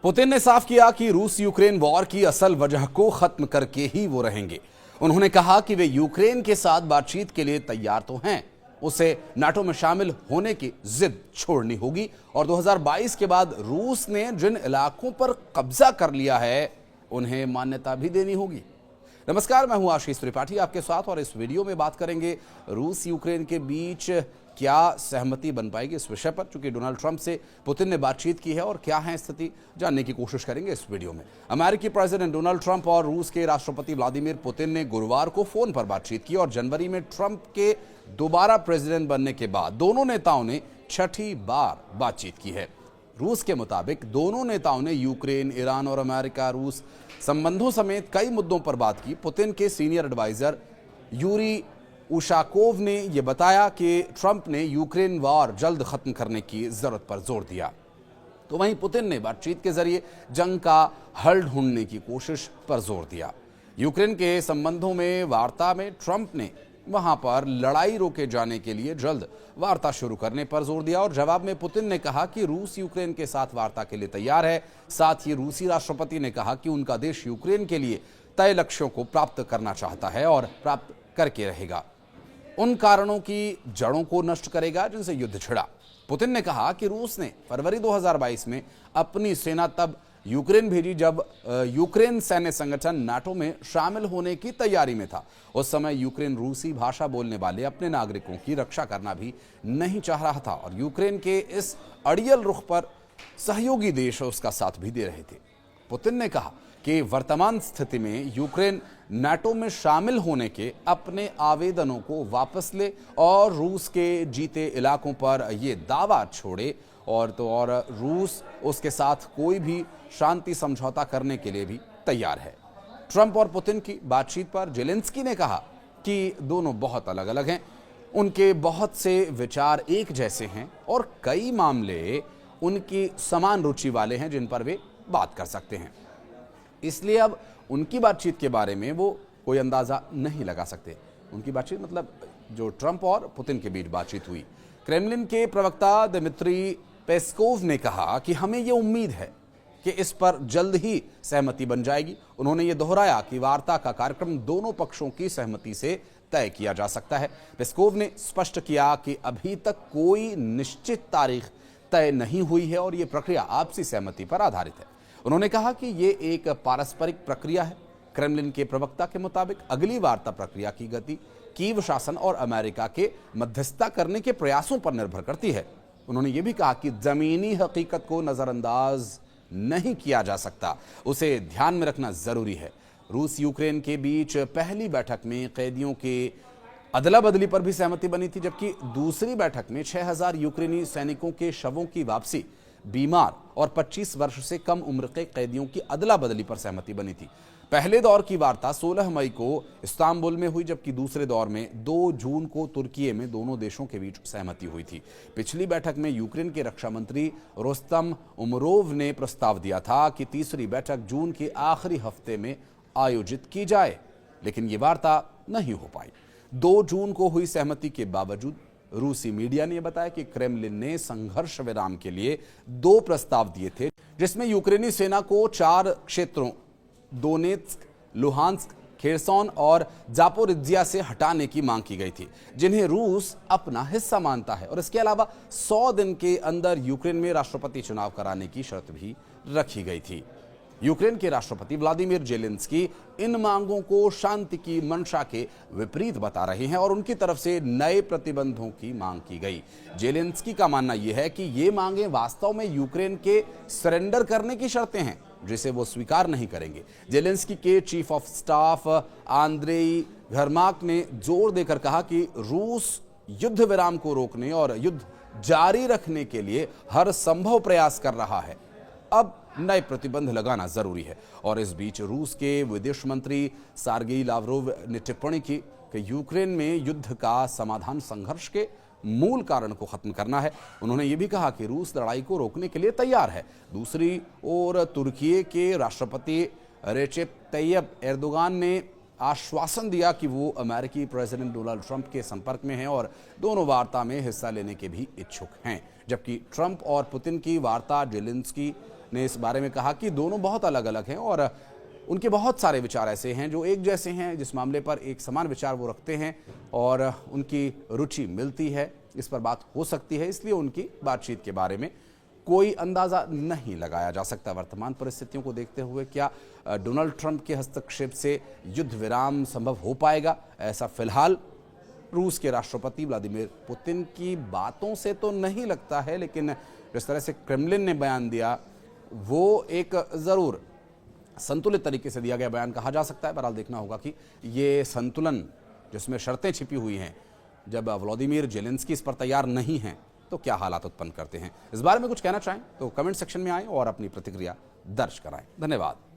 Putin ने साफ किया कि रूस यूक्रेन वॉर की असल वजह को खत्म करके ही वो रहेंगे। उन्होंने कहा कि वे यूक्रेन के साथ बातचीत के लिए तैयार तो हैं, उसे नाटो में शामिल होने की जिद छोड़नी होगी और 2022 के बाद रूस ने जिन इलाकों पर कब्जा कर लिया है उन्हें मान्यता भी देनी होगी। नमस्कार, मैं हूं आशीष त्रिपाठी आपके साथ और इस वीडियो में बात करेंगे रूस यूक्रेन के बीच क्या सहमति बन पाएगी इस विषय पर, चूंकि डोनाल्ड ट्रंप से पुतिन ने बातचीत की है और क्या है स्थिति जानने की कोशिश करेंगे इस वीडियो में। अमेरिकी प्रेसिडेंट डोनाल्ड ट्रंप और रूस के राष्ट्रपति व्लादिमीर पुतिन ने गुरुवार को फोन पर बातचीत की और जनवरी में ट्रंप के दोबारा प्रेसिडेंट बनने के बाद दोनों नेताओं ने छठी बार बातचीत की है। रूस के मुताबिक दोनों नेताओं ने यूक्रेन, ईरान और अमेरिका रूस संबंधों समेत कई मुद्दों पर बात की। पुतिन के सीनियर एडवाइजर यूरी उशाकोव ने यह बताया कि ट्रंप ने यूक्रेन वॉर जल्द खत्म करने की जरूरत पर जोर दिया, तो वहीं पुतिन ने बातचीत के जरिए जंग का हल ढूंढने की कोशिश पर जोर दिया। यूक्रेन के संबंधों में वार्ता में ट्रंप ने वहां पर लड़ाई रोके जाने के लिए जल्द वार्ता शुरू करने पर जोर दिया और जवाब में पुतिन ने कहा कि रूस यूक्रेन के साथ वार्ता के लिए तैयार है। साथ ही रूसी राष्ट्रपति ने कहा कि उनका देश यूक्रेन के लिए तय लक्ष्यों को प्राप्त करना चाहता है और प्राप्त करके रहेगा, उन कारणों की जड़ों को नष्ट करेगा जिनसे युद्ध छिड़ा। पुतिन ने कहा कि रूस ने फरवरी 2022 में अपनी सेना तब यूक्रेन भेजी जब यूक्रेन सैन्य संगठन नाटो में शामिल होने की तैयारी में था। उस समय यूक्रेन रूसी भाषा बोलने वाले अपने नागरिकों की रक्षा करना भी नहीं चाह रहा था और यूक्रेन के इस अड़ियल रुख पर सहयोगी देश उसका साथ भी दे रहे थे। पुतिन ने कहा कि वर्तमान स्थिति में यूक्रेन नाटो में शामिल होने के अपने आवेदनों को वापस ले और रूस के जीते इलाकों पर यह दावा छोड़े और रूस उसके साथ कोई भी शांति समझौता करने के लिए भी तैयार है। ट्रंप और पुतिन की बातचीत पर जेलेंस्की ने कहा कि दोनों बहुत अलग अलग हैं, उनके बहुत से विचार एक जैसे हैं और कई मामले उनकी समान रुचि वाले हैं जिन पर वे बात कर सकते हैं। इसलिए अब उनकी बातचीत के बारे में वो कोई अंदाजा नहीं लगा सकते। उनकी बातचीत मतलब जो ट्रंप और पुतिन के बीच बातचीत हुई। क्रेमलिन के प्रवक्ता दिमित्री पेस्कोव ने कहा कि हमें ये उम्मीद है कि इस पर जल्द ही सहमति बन जाएगी। उन्होंने ये दोहराया कि वार्ता का कार्यक्रम दोनों पक्षों की सहमति से तय किया जा सकता है। पेस्कोव ने स्पष्ट किया कि अभी तक कोई निश्चित तारीख तय नहीं हुई है और ये प्रक्रिया आपसी सहमति पर आधारित है। उन्होंने कहा कि ये एक पारस्परिक प्रक्रिया है। क्रेमलिन के प्रवक्ता के मुताबिक अगली वार्ता प्रक्रिया की गति कीव शासन और अमेरिका के मध्यस्थता करने के प्रयासों पर निर्भर करती है। उन्होंने ये भी कहा कि जमीनी हकीकत को नजरअंदाज नहीं किया जा सकता, उसे ध्यान में रखना जरूरी है। रूस यूक्रेन के बीच पहली बैठक में कैदियों के अदला बदली पर भी सहमति बनी थी, जबकि दूसरी बैठक में 6000 यूक्रेनी सैनिकों के शवों की वापसी, बीमार और 25 वर्ष से कम उम्र के कैदियों की अदला बदली पर सहमति बनी थी। पहले दौर की वार्ता 16 मई को इस्तांबुल में हुई, जबकि दूसरे दौर में 2 जून को तुर्की में दोनों देशों के बीच सहमति हुई थी। पिछली बैठक में यूक्रेन के रक्षा मंत्री रोस्तम उमरोव ने प्रस्ताव दिया था कि तीसरी बैठक जून के आखिरी हफ्ते में आयोजित की जाए, लेकिन ये वार्ता नहीं हो पाई। 2 जून को हुई सहमति के बावजूद रूसी मीडिया ने बताया कि क्रेमलिन ने संघर्ष विराम के लिए 2 प्रस्ताव दिए थे, जिसमें यूक्रेनी सेना को 4 क्षेत्रों दोनेत्स्क, लुहांस्क, खेरसौन और जापोरिज्जिया से हटाने की मांग की गई थी, जिन्हें रूस अपना हिस्सा मानता है और इसके अलावा 100 दिन के अंदर यूक्रेन में राष्ट्रपति चुनाव कराने की शर्त भी रखी गई थी। यूक्रेन के राष्ट्रपति व्लादिमीर जेलेंस्की इन मांगों को शांति की मंशा के विपरीत बता रहे हैं और उनकी तरफ से नए प्रतिबंधों की मांग की गई। जेलेंस्की का मानना यह है कि ये मांगें वास्तव में यूक्रेन के सरेंडर करने की शर्तें हैं, जिसे वो स्वीकार नहीं करेंगे। जेलेंस्की के चीफ ऑफ स्टाफ आंद्रेई घरमाक ने जोर देकर कहा कि रूस युद्ध विराम को रोकने और युद्ध जारी रखने के लिए हर संभव प्रयास कर रहा है। अब नए प्रतिबंध लगाना जरूरी है। और इस बीच रूस के विदेश मंत्री सार्गेई लावरोव ने टिप्पणी की कि यूक्रेन में युद्ध का समाधान संघर्ष के मूल कारण को खत्म करना है। उन्होंने ये भी कहा कि रूस लड़ाई को रोकने के लिए तैयार है। दूसरी ओर तुर्की के राष्ट्रपति रेचेप तैयब एर्दोगान ने आश्वासन दिया कि वो अमेरिकी प्रेसिडेंट डोनाल्ड ट्रंप के संपर्क में हैं और दोनों वार्ता में हिस्सा लेने के भी इच्छुक हैं। जबकि ट्रंप और पुतिन की वार्ता, जेलेंस्की ने इस बारे में कहा कि दोनों बहुत अलग अलग हैं और उनके बहुत सारे विचार ऐसे हैं जो एक जैसे हैं, जिस मामले पर एक समान विचार वो रखते हैं और उनकी रुचि मिलती है, इस पर बात हो सकती है। इसलिए उनकी बातचीत के बारे में कोई अंदाजा नहीं लगाया जा सकता। वर्तमान परिस्थितियों को देखते हुए क्या डोनाल्ड ट्रंप के हस्तक्षेप से युद्ध विराम संभव हो पाएगा? ऐसा फिलहाल रूस के राष्ट्रपति व्लादिमीर पुतिन की बातों से तो नहीं लगता है, लेकिन जिस तरह से क्रेमलिन ने बयान दिया वो एक ज़रूर संतुलित तरीके से दिया गया बयान कहा जा सकता है। बहरहाल देखना होगा कि ये संतुलन जिसमें शर्तें छिपी हुई हैं, जब व्लादिमीर जेलेंस्की इस पर तैयार नहीं हैं तो क्या हालात उत्पन्न करते हैं। इस बारे में कुछ कहना चाहें तो कमेंट सेक्शन में आएं और अपनी प्रतिक्रिया दर्ज कराएं। धन्यवाद।